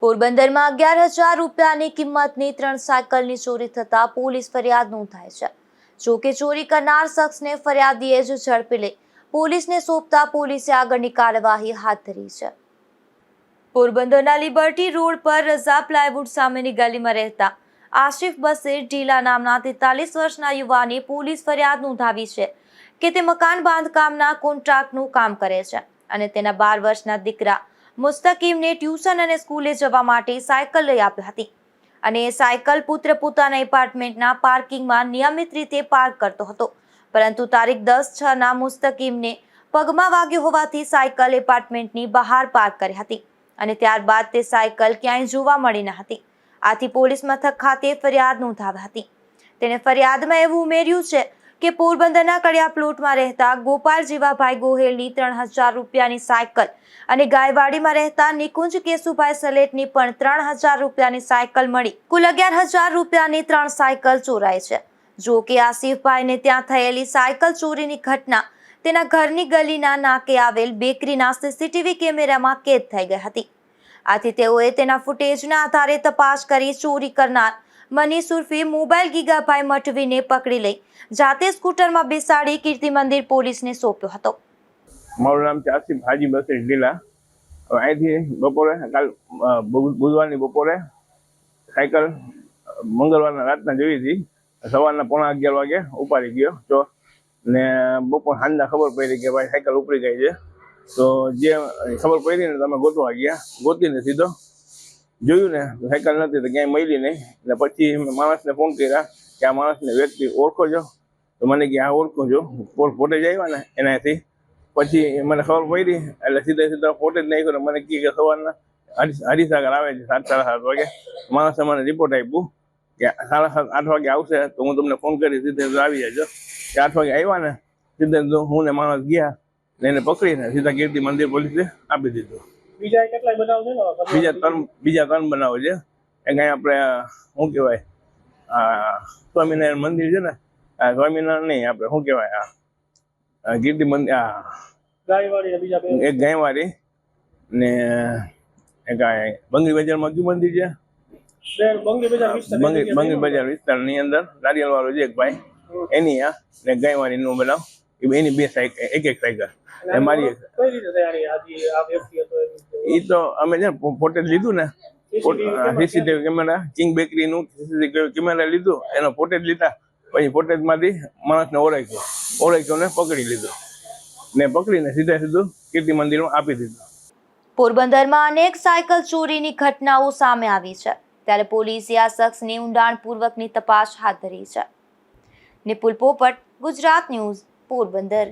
પોરબંદરમાં 11,000 રૂપિયાની કિંમતની 3 સાયકલની ચોરી થતા પોલીસ ફરિયાદ નોંધાઈ છે। જો કે ચોરી કરનાર શખ્સને ફરિયાદીએ જ ઝડપી લઈ પોલીસને સોંપતા પોલીસે આગળની કાર્યવાહી હાથ ધરી છે। પોરબંદરના લિબર્ટી રોડ પર રઝા પ્લાયવુડ સામેની ગલીમાં રહેતા આશિફ બશીર ઢીલા નામના 43 વર્ષના યુવાને પોલીસ ફરિયાદ નોંધાવી છે કે તે મકાન બાંધકામના કોન્ટ્રાક્ટનું કામ કરે છે અને તેના 12 વર્ષના દીકરા મુસ્તકીમને ટ્યુશન અને સ્કૂલે જવા માટે સાયકલ લઈ આપી હતી અને એ સાયકલ પુત્ર પોતાના એપાર્ટમેન્ટના પાર્કિંગમાં નિયમિત રીતે પાર્ક કરતો હતો, પરંતુ તારીખ 10/6ના મુસ્તકીમને પગમાં વાગ્યો હોવાથી સાયકલ એપાર્ટમેન્ટની બહાર પાર્ક કરી હતી અને ત્યારબાદ તે સાયકલ ક્યાંય જોવા મળી ન હતી। આથી પોલીસ મથક ખાતે ફરિયાદ નોંધાવી હતી। તેને ફરિયાદમાં એવું ઉમેર્યું છે કે પોરબંદરના કડિયા પ્લોટમાં રહેતા ગોપાલ જીવાભાઈ ગોહેલની 3,000 રૂપિયાની સાયકલ અને ગાયવાડીમાં રહેતા નિકુંજ કેશુભાઈ સલેટની પણ 3,000 રૂપિયાની સાયકલ મળી કુલ 11,000 રૂપિયાની 3 સાયકલ ચોરાઈ છે। જો કે આસિફભાઈને ત્યાં થયેલી સાયકલ ચોરીની ઘટના તેના ઘરની ગલીના નાકે આવેલ બેકરીના સીસીટીવી કેમેરામાં કેદ થઈ ગઈ હતી। આથી તેઓએ તેના ફૂટેજના આધારે તપાસ કરી ચોરી કરનાર મનીષ ઉર્ફે મોબાઈલ ગીગાભાઈ મઠવીને પકડી લઈ જાતે સ્કૂટરમાં બેસાડી કીર્તિ મંદિર પોલીસને સોંપ્યો હતો। મારું નામ છે આસિફ હાજી બશીર ઢીલા। અહીંથી બપોરે કાલ બુધવારની બપોરે સાયકલ મંગળવારના રાતના જોઈ હતી, સવારના 11:15 વાગે ઉપાડી ગયો તો ને બપોર સાંજના ખબર પડી કે ભાઈ સાયકલ ઉપડી ગઈ છે। તો જે ખબર પડી ને તમે ગોતવા ગયા, ગોતીને સીધો જોયું ને સાયકલ નથી તો ક્યાંય મળી નહીં। એટલે પછી માણસને ફોન કર્યા કે આ માણસને વ્યક્તિ ઓળખો છો? તો મને કે આ ઓળખો છો, ફોટે જ આવ્યા ને એનાથી પછી મને ખબર પડી એટલે સીધા ફોટે જ નાખ્યો ને મને કહે કે સવારના 8:30 આવે છે, 7:30 વાગે માણસે મને રિપોર્ટ આપ્યું કે 7:30-8 વાગે આવશે તો હું તમને ફોન કરી સીધે આવી જજો। કે 8 વાગે આવ્યા ને સીધે હું ને માણસ ગયા ને એને પકડીને સીધા કીર્તિ મંદિર પોલીસે આપી દીધું। બીજા કેટલા બનાવ છે? બીજા ત્રણ બનાવ છે। એક અહીંયા આપણે શું કહેવાય સ્વામિનારાયણ મંદિર છે ને, સ્વામિનારાયણ નહીં આપણે શું કહેવાય કીર્તિ મંદિર, એક ગાયવાડી ને એક બંગરી બજારમાં કયું મંદિર છે? બંગરી બજાર વિસ્તારની અંદર નારિયેલ વાળો છે એક ભાઈ, એની આ ને ગાયવાડી નો બનાવ, એની 2 સાયકલ, એક સાયકલ મારી। એ તો અમે છે ને ફોટેજ લીધું ને, સીસીટીવી કેમેરા કિંગ બેકરી નું સીસીટીવી કેમેરા લીધું, એનો ફોટેજ લીધા પછી ફોટેજ માંથી માણસને ઓળખ્યો ને પકડી લીધો ને પકડીને સીધું કીર્તિ મંદિરમાં આપી દીધું। પોરબંદરમાં અનેક સાયકલ ચોરીની ઘટનાઓ સામે આવી છે, ત્યારે પોલીસે આ શખ્સની ઊંડાણપૂર્વકની તપાસ હાથ ધરી છે। નિપુલ પોપટ, ગુજરાત ન્યૂઝ, પોરબંદર।